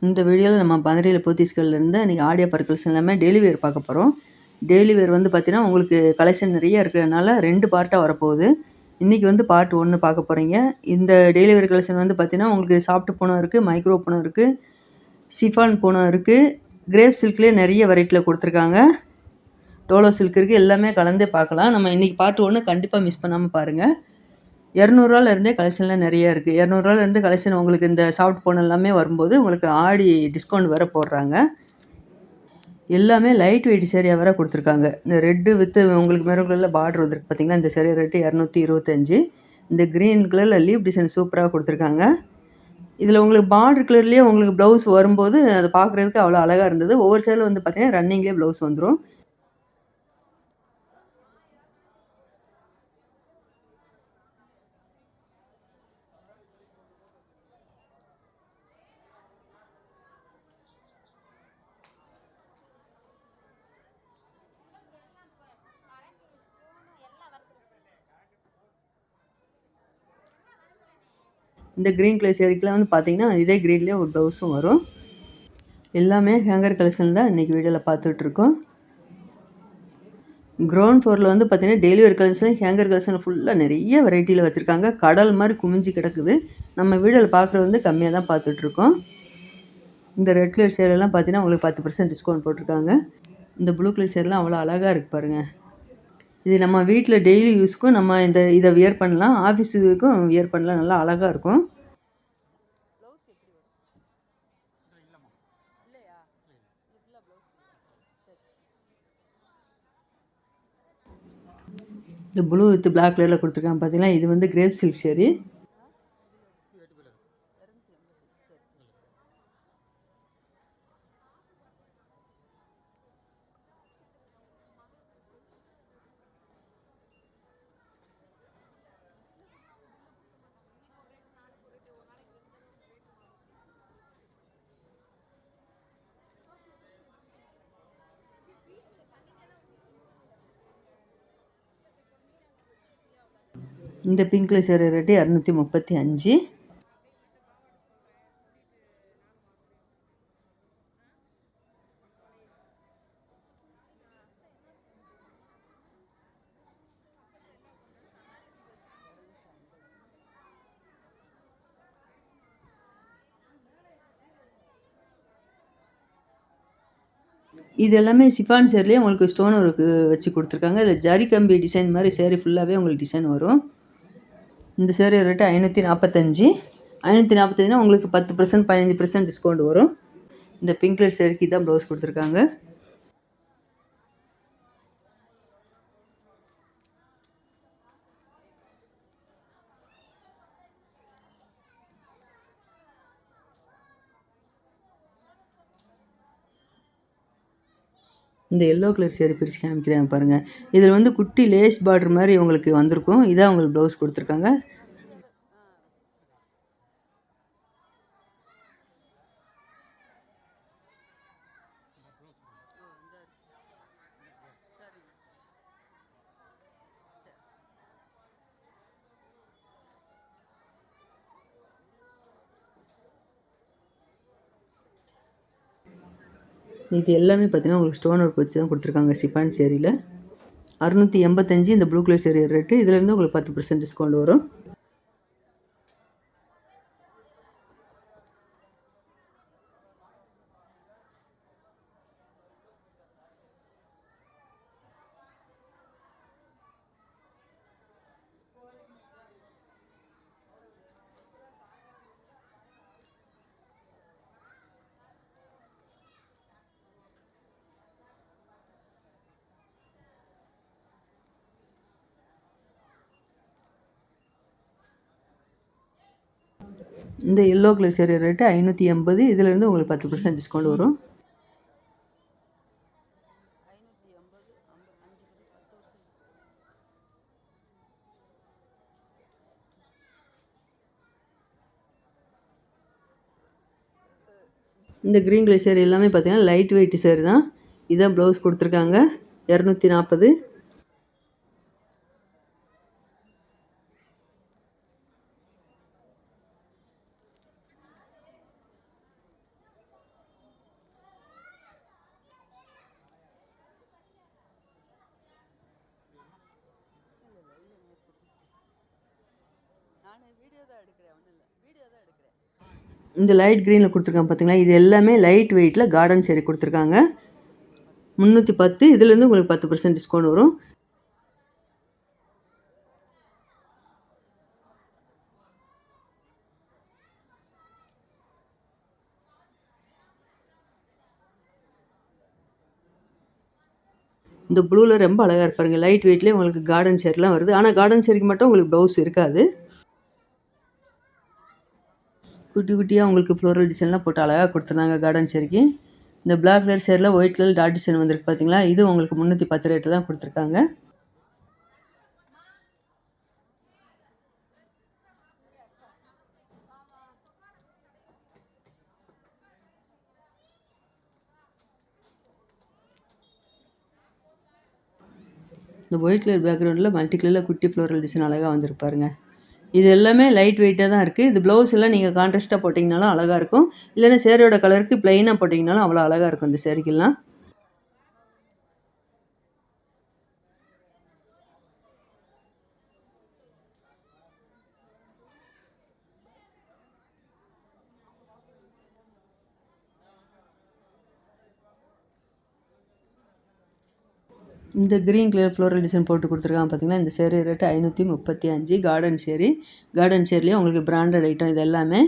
இந்த வீடியோவில் நம்ம மதுரையில் போத்தீஸ்கல்லேருந்து இன்றைக்கி ஆடி ஆஃபர் கலெக்ஷன் எல்லாமே டெய்லி வேர் பார்க்க போகிறோம். டெய்லி வேர் வந்து பார்த்திங்கன்னா உங்களுக்கு கலெக்ஷன் நிறைய இருக்கிறதுனால 2 பார்ட்டாக வரப்போகுது. இன்றைக்கி வந்து பார்ட் 1 பார்க்க போகிறீங்க. இந்த டெய்லி வேர் கலெக்ஷன் வந்து பார்த்திங்கன்னா உங்களுக்கு சாஃப்ட் பூனம் இருக்குது, மைக்ரோ பூனம் இருக்குது, ஷிஃபான் பூனம் இருக்குது, கிரேப் சில்க்லேயே நிறைய வெரைட்டியில் கொடுத்துருக்காங்க, டோலோ சில்க் இருக்குது. எல்லாமே கலந்தே பார்க்கலாம். நம்ம இன்றைக்கி பார்ட் 1 கண்டிப்பாக மிஸ் பண்ணாமல் பாருங்கள். 200 கலெக்ஷன்லாம் நிறைய இருக்குது. 200 கலெக்ஷன் உங்களுக்கு இந்த சாஃப்ட் பூனம் எல்லாமே வரும்போது உங்களுக்கு ஆடி டிஸ்கவுண்ட் வேறு போடுறாங்க. எல்லாமே லைட் வெயிட் சேரீயாக வேறு கொடுத்துருக்காங்க. இந்த ரெட்டு வித்து உங்களுக்கு மெரூன் கலரில் பார்டர் வந்துருக்கு பார்த்தீங்களா, இந்த சேரீ ரேட்டு 225. இந்த க்ரீன் கலரில் லீவ் டிசைன் சூப்பராக கொடுத்துருக்காங்க. இதில் உங்களுக்கு பார்டர் கலர்லேயே உங்களுக்கு ப்ளவுஸ் வரும்போது அதை பார்க்குறதுக்கு அவ்வளோ அழகாக இருந்தது. ஒவ்வொரு சேரில் வந்து பார்த்திங்கன்னா ரன்னிங்லேயே ப்ளவுஸ் வந்துடும். இந்த க்ரீன் கலர் சேரீக்கெலாம் வந்து பார்த்திங்கன்னா இதே க்ரீன்லேயே ஒரு ப்ளவுஸும் வரும். எல்லாமே ஹேங்கர் கலெக்ஷன் தான் இன்றைக்கி வீடியோவில் பார்த்துட்ருக்கோம். கிரவுண்ட் ஃப்ளோரில் வந்து பார்த்திங்கன்னா டெய்லி வேர் கலெக்ஷன் ஹேங்கர் கலெக்ஷன் ஃபுல்லாக நிறைய வெரைட்டியில் வச்சுருக்காங்க. கடல் மாதிரி குமிஞ்சு கிடக்குது. நம்ம வீடியோவில் பார்க்குறது வந்து கம்மியாக தான் பார்த்துட்ருக்கோம். இந்த ரெட் கலர் சேரீலாம் பார்த்தீங்கன்னா உங்களுக்கு 10% டிஸ்கவுண்ட் போட்டிருக்காங்க. இந்த ப்ளூ கலர் சேரீலாம் அவ்வளோ அழகாக இருக்குது பாருங்கள். இது நம்ம வீட்டில் டெய்லி யூஸ்க்கும் நம்ம இதை வியர் பண்ணலாம், ஆஃபீஸுக்கும் வியர் பண்ணலாம். நல்லா அழகாக இருக்கும். இந்த ப்ளூ வித் பிளாக் கலரில் கொடுத்துருக்காங்க பார்த்தீங்கன்னா, இது வந்து கிரேப் சில்க் சேரீ. இந்த பிங்க் கலர் சேரீ ரேட்டு 235. இது எல்லாமே சிஃபான் சேரீலேயே உங்களுக்கு ஸ்டோன் ஒர்க்கு வச்சு கொடுத்துருக்காங்க. இதில் ஜரி கம்பி டிசைன் மாதிரி சேரீ ஃபுல்லாகவே உங்களுக்கு டிசைன் வரும். இந்த சேரீ ரேட்டு 545. 545னா உங்களுக்கு 10% 15% டிஸ்கவுண்ட் வரும். இந்த பிங்க் கலர் சேரீக்கு தான் ப்ளவுஸ் கொடுத்துருக்காங்க. இந்த எல்லோ கலர் சேரீ பிரித்து காமிக்கிறேன் பாருங்கள். இதில் வந்து குட்டி லேஸ் பார்டர் மாதிரி உங்களுக்கு வந்திருக்கும். இதான் உங்களுக்கு ப்ளவுஸ் கொடுத்துருக்காங்க. இது எல்லாமே பார்த்தீங்கன்னா உங்களுக்கு ஸ்டோன் ஒர்க் வச்சு தான் கொடுத்துருக்காங்க. சிஃபான் சேரீயில் 685 இந்த ப்ளூ கலர் சேரீ ரேட்டு. இதிலேருந்து உங்களுக்கு 10% டிஸ்கவுண்ட் வரும். இந்த எல்லோ கலர் சேரீ ரேட்டு 580. இதிலேருந்து உங்களுக்கு 10% டிஸ்கவுண்ட் வரும். இந்த க்ரீன் கலர் சேரீ எல்லாமே பார்த்தீங்கன்னா லைட் வெயிட் சேரீ தான். இதான் ப்ளவுஸ் கொடுத்துருக்காங்க. 240. இந்த லைட் க்ரீனில் கொடுத்துருக்காங்க பார்த்தீங்களா, இது எல்லாமே லைட் வெயிட்டில் கார்டன் சேரீ கொடுத்துருக்காங்க. 310, இதுலேருந்து உங்களுக்கு 10% டிஸ்கவுண்ட் வரும். இந்த ப்ளூவில் ரொம்ப அழகாக இருப்பாருங்க. லைட் வெயிட்லேயே உங்களுக்கு கார்டன் சேரீலாம் வருது. ஆனால் கார்டன் சேரீக்கு மட்டும் உங்களுக்கு ப்ளவுஸ் இருக்காது. குட்டி குட்டியாக உங்களுக்கு ஃப்ளோரல் டிசைன்லாம் போட்டு அழகாக கொடுத்துருந்தாங்க கார்டன் சேரீக்கு. இந்த பிளாக் கலர் சேரில் ஒயிட் கலர் டாட் டிசைன் வந்திருக்கு பார்த்தீங்களா, இது உங்களுக்கு 310 ரேட்டில் தான் கொடுத்துருக்காங்க. இந்த ஒயிட் கலர் பேக்ரவுண்டில் மல்டி கலரில் குட்டி ஃப்ளோரல் டிசைன் அழகாக வந்திருப்பாருங்க. இது எல்லாமே லைட் வெயிட்டாக தான் இருக்குது. இது ப்ளவுஸ் எல்லாம் நீங்கள் கான்ட்ராஸ்ட்டாக போட்டிங்கனாலும் அழகாக இருக்கும். இல்லைன்னா சேரீயோட கலருக்கு ப்ளைனாக போட்டிங்கனாலும் அவ்வளோ அழகாக இருக்கும் இந்த சேரீக்கெல்லாம். இந்த க்ரீன் கலர் ஃப்ளோரல் டிசைன் போட்டு கொடுத்துருக்காங்க பார்த்தீங்கன்னா, இந்த சேரீ ரேட்டு 535. கார்டன் சேரீ. கார்டன் சேரீலேயே உங்களுக்கு பிராண்டட் ஐட்டம் இது எல்லாமே.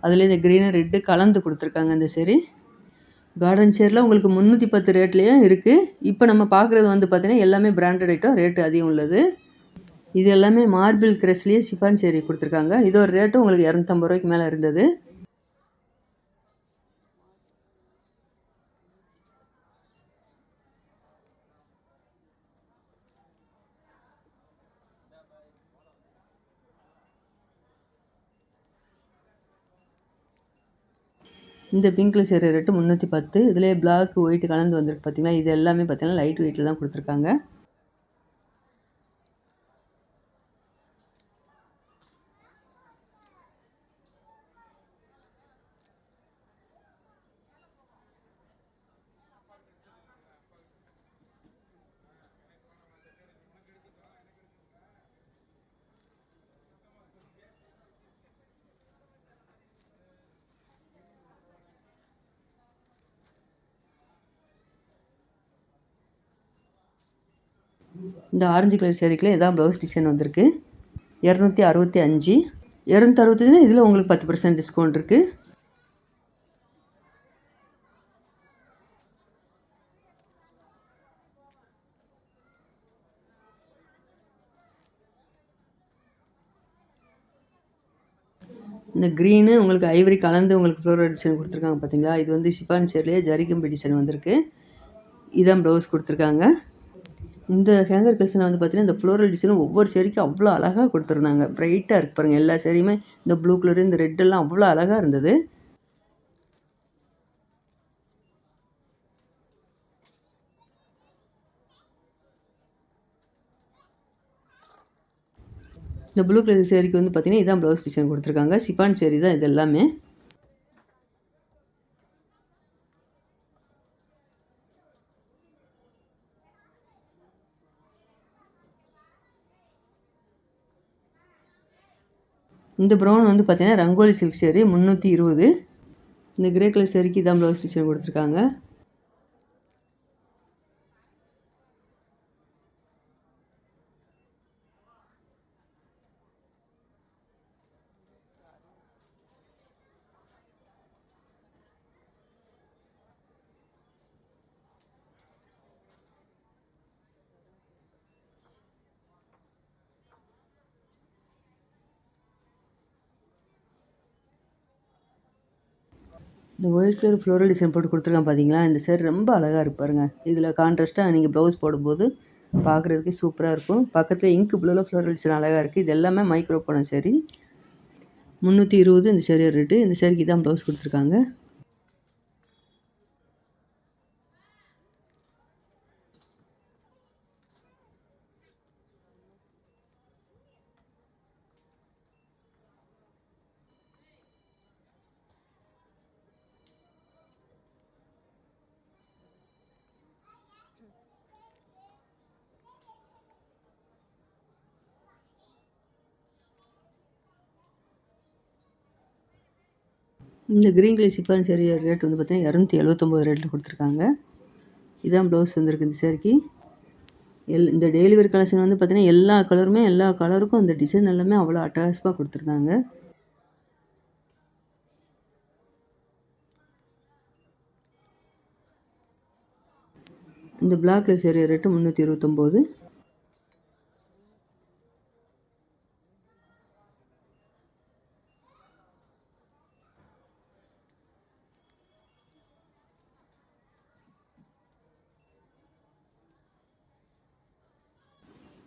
அதில் இந்த க்ரீனு ரெட்டு கலந்து கொடுத்துருக்காங்க இந்த சேரீ. கார்டன் சேரில் உங்களுக்கு 310 ரேட்லேயும் இருக்குது. இப்போ நம்ம பார்க்குறது வந்து பார்த்திங்கன்னா எல்லாமே பிராண்டட் ஐட்டம், ரேட்டு அதிகம் உள்ளது. இது எல்லாமே மார்பிள் கிரஸ்லேயே சிஃபான் சேரீ கொடுத்துருக்காங்க. இதோட ரேட்டு உங்களுக்கு 250 ரூபாய்க்கு மேலே இருந்தது. இந்த பிங்க் கலர் சேரீ ரேட்டு 310. இதிலே பிளாக் ஒயிட் கலந்து வந்திருக்கு பார்த்தீங்கன்னா, இது எல்லாமே பார்த்தீங்கன்னா லைட் வெயிட்டில் தான் கொடுத்துருக்காங்க. இந்த ஆரஞ்சு கலர் சேரீக்குள்ள இதான் ப்ளவுஸ் டிசைன் வந்திருக்கு. 265. 265 இதில் உங்களுக்கு 10% டிஸ்கவுண்ட் இருக்குது. இந்த க்ரீனு உங்களுக்கு ஐவரி கலந்து உங்களுக்கு ஃப்ளோரல் டிசைன் கொடுத்துருக்காங்க பார்த்தீங்களா, இது வந்து ஷிஃபான் சேரிலேயே ஜரிகம்பி டிசைன் வந்திருக்கு. இதான் ப்ளவுஸ் கொடுத்துருக்காங்க. இந்த ஹேங்கர் கலெக்ஷனில் வந்து பார்த்தீங்கன்னா, இந்த ஃப்ளோரல் டிசைனும் ஒவ்வொரு சேரீக்கும் அவ்வளோ அழகாக கொடுத்துருந்தாங்க. ப்ரைட்டாக இருக்கு பாருங்கள். எல்லா சேரீயுமே இந்த ப்ளூ கலரு, இந்த ரெட்டெல்லாம் அவ்வளோ அழகாக இருந்தது. இந்த ப்ளூ கலர் சேரீக்கு வந்து பார்த்தீங்கன்னா, இதான் ப்ளவுஸ் டிசைன் கொடுத்துருக்காங்க. சிஃபான் சேரீ தான் இது எல்லாமே. இந்த ப்ரௌன் வந்து பார்த்தீங்கன்னா ரங்கோலி சில்க் சேரீ 320. இந்த கிரே கலர் சேரீக்கு இதான் ப்ளவுஸ் டிசைன் கொடுத்துருக்காங்க. இந்த ஒயிட் கலர் ஃப்ளோரல் டிசைன் போட்டு கொடுத்துருக்கான் பார்த்தீங்களா, இந்த சேரீ ரொம்ப அழகாக இருப்பாருங்க. இதில் கான்ட்ராஸ்ட்டாக நீங்கள் ப்ளவுஸ் போடும்போது பார்க்குறதுக்கே சூப்பராக இருக்கும். பக்கத்தில் இங்க் ப்ளூவில் ஃப்ளோரல் டிசைன் அழகாக இருக்குது. இது எல்லாமே மைக்ரோ போன சேரீ. 320 இந்த சேரீ ரேட்டு. இந்த சேரீக்கு தான் ப்ளவுஸ் கொடுத்துருக்காங்க. இந்த green colour chiffon sari rate வந்து பார்த்தீங்கன்னா 279 ரேட்டில் கொடுத்துருக்காங்க. இதான் ப்ளவுஸ் வந்திருக்கு இந்த சேரீக்கு. இந்த டெய்லி வேர் கலெக்ஷன் வந்து பார்த்தீங்கன்னா எல்லா கலருக்கும் அந்த டிசைன் எல்லாமே அவ்வளோ அட்டகாசமாக கொடுத்துருந்தாங்க. இந்த பிளாக் கலர் சேரீ ரேட்டு 329.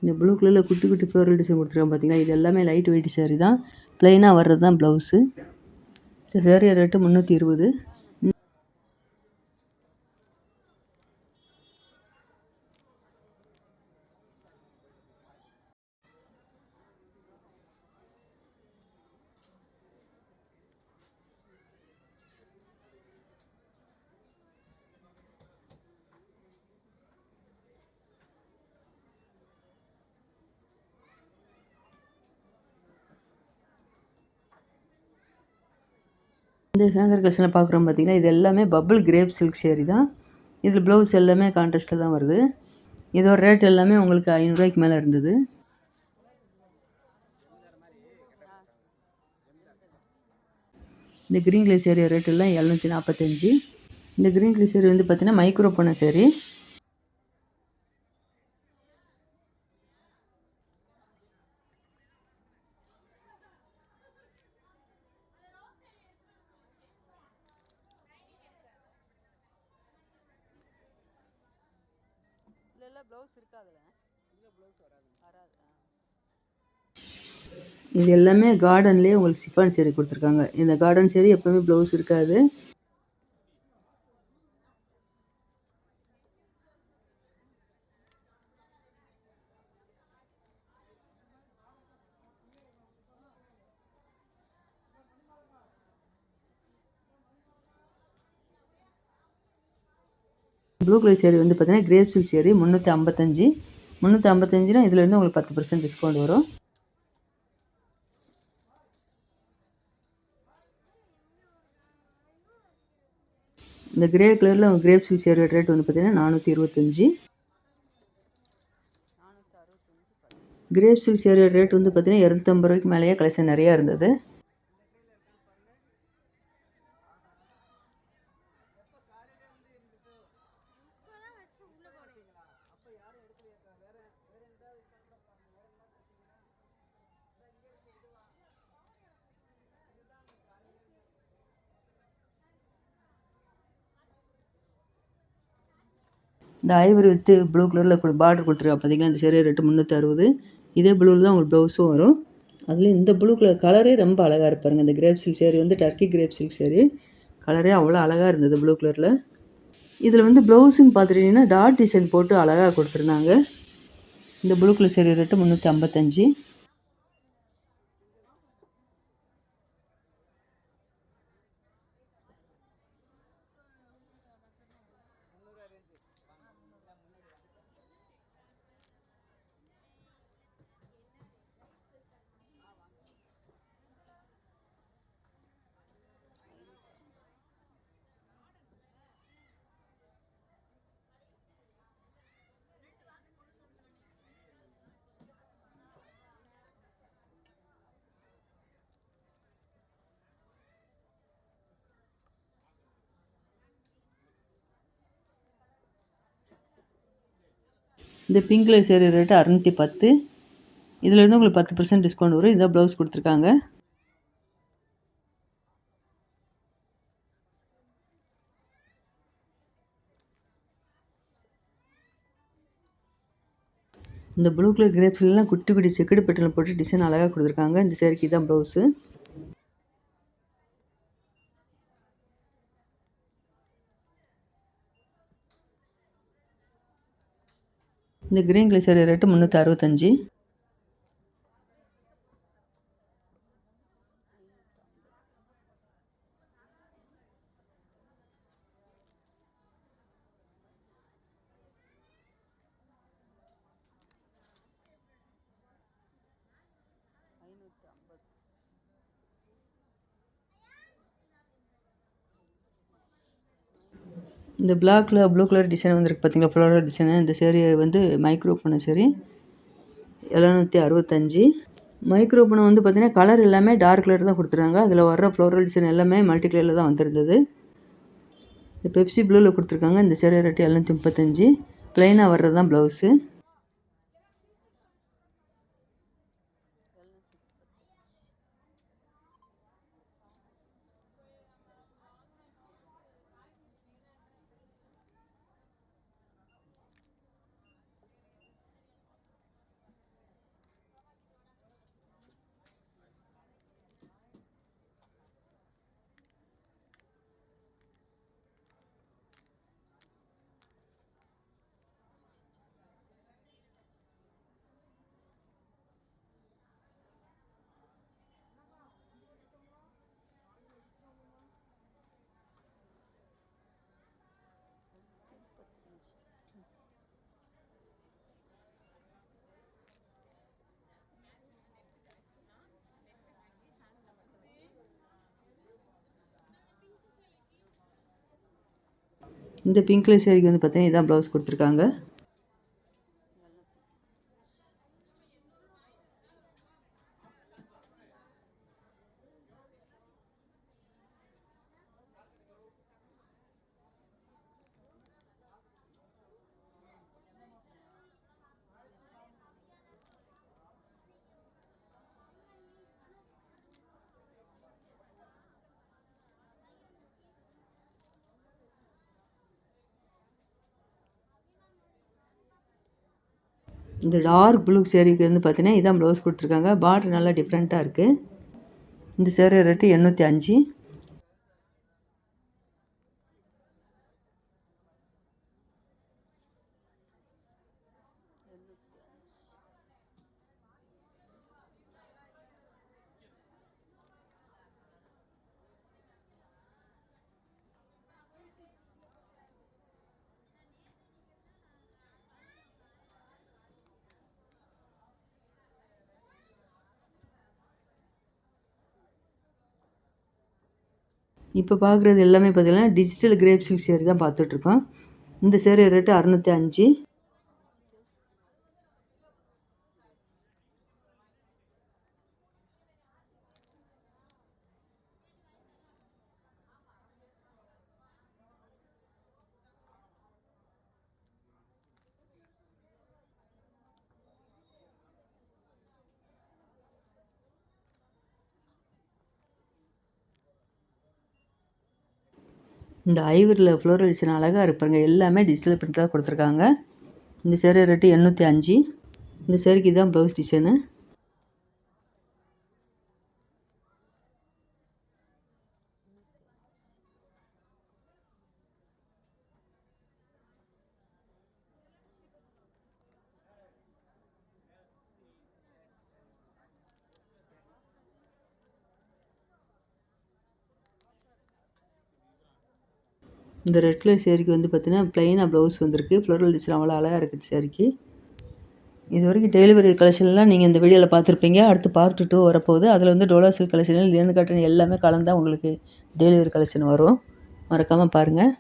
இந்த ப்ளூ கலரில் குட்டி குட்டி ஃப்ளோரல் டிசைன் கொடுத்துருக்காங்க பார்த்தீங்களா, இது எல்லாமே லைட் வெயிட் சேரீ தான். ப்ளைனாக வர்றது தான் ப்ளவுஸு. இந்த சேரீ ரேட்டு 320. இந்த ஹேங்கர் கலெக்ஷனில் பார்க்குறோம் பார்த்தீங்கன்னா, இது எல்லாமே பபிள் கிரேப் சில்க் சேரீ தான். இதில் ப்ளவுஸ் எல்லாமே கான்ட்ராஸ்ட்டில் தான் வருது. இதோட ரேட் எல்லாமே உங்களுக்கு 500 ரூபாய்க்கு மேலே இருந்தது. இந்த கிரீன் கலர் சேரீ ரேட் எல்லாம் 745. இந்த கிரீன் கலர் சேரீ வந்து பார்த்தீங்கன்னா மைக்ரோ பண்ண சேரீ. இது எல்லாமே கார்டன்லேயே உங்களுக்கு சிஃபான் சேரீ கொடுத்துருக்காங்க. இந்த கார்டன் சேரீ எப்போவுமே ப்ளவுஸ் இருக்காது. ப்ளூ கலர் சேரீ வந்து பார்த்தீங்கன்னா கிரேப் சில்க் சேரீ 355. 355னா இதுலேருந்து உங்களுக்கு 10% டிஸ்கவுண்ட் வரும். இந்த கிரே கலரில் கிரேப் சில்க் சேரீ ரேட் வந்து பார்த்தீங்கன்னா 425. கிரேப் சில்க் சேரீ ரேட் வந்து பார்த்தீங்கன்னா 250 ரூபாய்க்கு மேலேயே கலெக்ஷன் நிறையா இருந்தது. இந்த ஐவரி வித்து ப்ளூ கலரில் பார்டர் கொடுத்துருக்கா பார்த்தீங்கன்னா, இந்த சேரீ ரேட்டு 360. இதே ப்ளூவில் தான் உங்களுக்கு ப்ளவுஸும் வரும். அதில் இந்த ப்ளூ கலர் கலரே ரொம்ப அழகாக இருப்பாருங்க. இந்த கிரேப் சில்க் சேரீ வந்து டர்க்கி கிரேப் சில்க் சேரீ கலரே அவ்வளோ அழகாக இருந்தது ப்ளூ கலரில். இதில் வந்து ப்ளவுஸுன்னு பார்த்துட்டிங்கன்னா டாட் டிசைன் போட்டு அழகாக கொடுத்துருந்தாங்க. இந்த ப்ளூ கலர் சேரீ ரேட்டு 355. இந்த பிங்க் கலர் சேரீ ரேட்டு 610. இதுலேருந்து உங்களுக்கு 10% டிஸ்கவுண்ட் வரும். இதான் ப்ளவுஸ் கொடுத்துருக்காங்க. இந்த ப்ளூ கலர் கிரேப்ஸ்லாம் குட்டி குட்டி செக்குடு பெட்டல் போட்டு டிசைன் அழகாக கொடுத்துருக்காங்க. இந்த சேரீக்கு தான் ப்ளவுஸு. இந்த கிரீன் கலர் சேரீ ரேட்டு 365. இந்த பிளாக்ல ப்ளூ கலர் டிசைன் வந்துருக்கு பார்த்தீங்களா, ஃப்ளோரல் டிசைனு. இந்த சேரீ வந்து மைக்ரோ பண்ண சேரீ 765. மைக்ரோ பண்ண வந்து பார்த்தீங்கன்னா கலர் எல்லாமே டார்க் கலர் தான் கொடுத்துருக்காங்க. அதில் வர்ற ஃப்ளோரல் டிசைன் எல்லாமே மல்டி கலரில் தான் வந்திருந்தது. இந்த பெப்சி ப்ளூவில் கொடுத்துருக்காங்க. இந்த சேரீ ரேட்டு 735. ப்ளைனாக வர்றது தான் ப்ளவுஸு. இந்த பிங்க் கலர் சேரீக்கு வந்து பார்த்தீங்கன்னா இதான் ப்ளவுஸ் கொடுத்துருக்காங்க. இந்த டார்க் ப்ளூ சேரீக்கு வந்து பார்த்தீங்கன்னா இதான் ப்ளவுஸ் கொடுத்துருக்காங்க. பார்டர் நல்லா டிஃப்ரெண்ட்டாக இருக்குது. இந்த சேரீ ரேட்டு 805. இப்போ பார்க்குறது எல்லாமே பார்த்தீங்கன்னா டிஜிட்டல் கிரேப் சில்க் சேரீ தான் பார்த்துட்ருக்கோம். இந்த சேரீ ரேட்டு 605. இந்த ஐவரியில் ஃப்ளோரல் டிசைன் அழகாக இருப்பாங்க. எல்லாமே டிஜிட்டல் பிரிண்ட் தான் கொடுத்துருக்காங்க. இந்த சேரீ ரேட்டு 805. இந்த சேரீக்கு இதுதான் ப்ளவுஸ் டிசைனு. இந்த ரெட் கலர் சேரீக்கு வந்து பார்த்தீங்கன்னா ப்ளைனாக ப்ளவுஸ் வந்திருக்கு. ஃப்ளோரல் டிசைன் அவ்வளோ அழகாக இருக்குது சேரீக்கு. இது வரைக்கும் டெலிவரி கலெக்ஷன்லாம் நீங்கள் இந்த வீடியோவில் பார்த்துருப்பீங்க. அடுத்து பார்ட் 2 வரப்போகுது. அதில் வந்து Dola silk collection, linen cotton எல்லாமே கலந்தா உங்களுக்கு டெலிவரி கலெக்ஷன் வரும். மறக்காமல் பாருங்கள்.